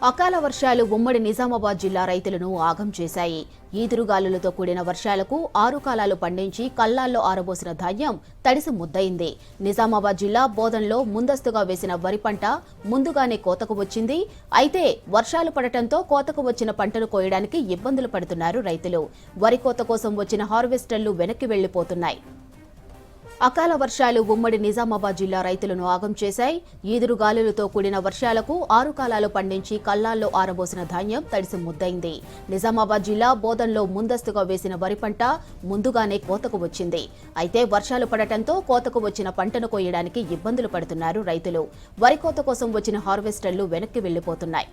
అకాల వర్షాలు ఉమ్మడి నిజామాబాద్ జిల్లా రైతులను ఆగం చేశాయి. ఈదురుగాలులతో కూడిన వర్షాలకు 6 కాలాలు పండించి కల్లాల్లో ఆరబోసిన ధాన్యం తడిసి ముద్దయింది. నిజామాబాద్ జిల్లా బోధన్లో ముందస్తుగా వేసిన వరి పంట ముందుగానే కోతకు వచ్చింది. అయితే వర్షాలు పడటంతో కోతకు వచ్చిన పంటను కోయడానికి ఇబ్బందులు పడుతున్నారు రైతులు. వరి కోత కోసం వచ్చిన హార్వెస్టర్లు వెనక్కి వెళ్లిపోతున్నాయి. అకాల వర్షాలు ఉమ్మడి నిజామాబాద్ జిల్లా రైతులను ఆగం చేశాయి. ఈదురుగాలులతో కూడిన వర్షాలకు 6 కాలాలు పండించి కల్లాల్లో ఆరబోసిన ధాన్యం తడిసి ముద్దయింది. నిజామాబాద్ జిల్లా బోధన్లో ముందస్తుగా వేసిన వరి పంట ముందుగానే కోతకు వచ్చింది. అయితే వర్షాలు పడటంతో కోతకు వచ్చిన పంటను కోయడానికి ఇబ్బందులు పడుతున్నారు రైతులు. వరి కోత కోసం వచ్చిన హార్వెస్టర్లు వెనక్కి వెళ్లిపోతున్నాయి.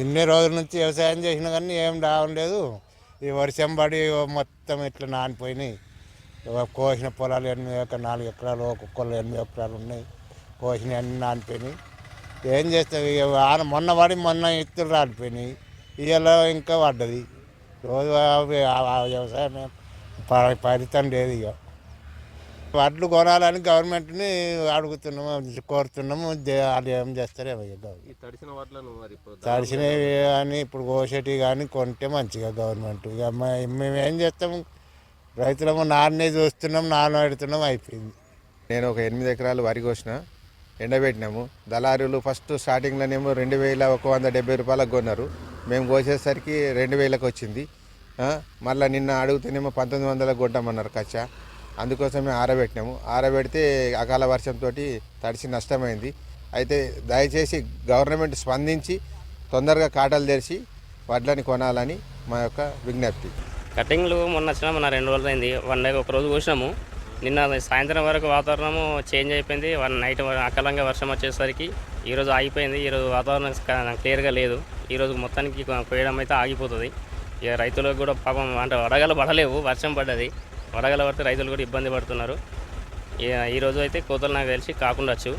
ఇన్ని రోజుల నుంచి వ్యవసాయం చేసినా కానీ ఏం రావలేదు. ఈ వర్షం పడి మొత్తం ఇట్లా నానిపోయినాయి. కోసిన పొలాలు 4 ఎకరాలు, ఒక్కొక్కరు 8 ఎకరాలు ఉన్నాయి. కోసిన అన్నీ నానిపోయినాయి. ఏం చేస్తాయి, మొన్న పడి మొన్న ఇత్తులు రాలిపోయినాయి. ఇవాళ ఇంకా పడ్డది. రోజు వ్యవసాయం ఫలితం లేదు. ఇక వడ్లు కొనాలని గవర్నమెంట్ని అడుగుతున్నాము, కోరుతున్నాము. వాళ్ళు ఏం చేస్తారేమో. తడిసినవి కానీ ఇప్పుడు కోసేటివి కానీ కొంటే మంచిగా గవర్నమెంట్. ఇక మేము ఏం చేస్తాము, రైతులము నాన్నే చూస్తున్నాం, నాన్న పెడుతున్నాం, అయిపోయింది. నేను ఒక 8 ఎకరాలు వరి కోసిన, ఎండబెట్టినాము. దళారులు ఫస్ట్ స్టార్టింగ్లోనేమో 2170 రూపాయలకు కొన్నారు. మేము కోసేసరికి 2000కి వచ్చింది. మళ్ళీ నిన్న అడుగుతూనేమో 1900లకు కొట్టామన్నారు కచ్చా. అందుకోసమే ఆరబెట్టినాము. ఆరబెడితే అకాల వర్షంతో తడిసి నష్టమైంది. అయితే దయచేసి గవర్నమెంట్ స్పందించి తొందరగా కాటలు తెరిచి వడ్లని కొనాలని మా యొక్క విజ్ఞప్తి. కటింగ్లు మొన్న వచ్చినా మొన్న 2 రోజులు అయింది. 1 డే ఒక రోజు కోసినాము. నిన్న సాయంత్రం వరకు వాతావరణము చేంజ్ అయిపోయింది. నైట్ అకాలంగా వర్షం వచ్చేసరికి ఈరోజు ఆగిపోయింది. ఈరోజు వాతావరణం క్లియర్గా లేదు. ఈరోజు మొత్తానికి కోయడం అయితే ఆగిపోతుంది. ఇక రైతులకు కూడా పాపం అంటే వడగలు పడలేవు, వర్షం పడ్డది. వడగల పడితే రైతులు కూడా ఇబ్బంది పడుతున్నారు. ఈరోజు అయితే కోతలు నాకు తెలిసి కాకుండా వచ్చు.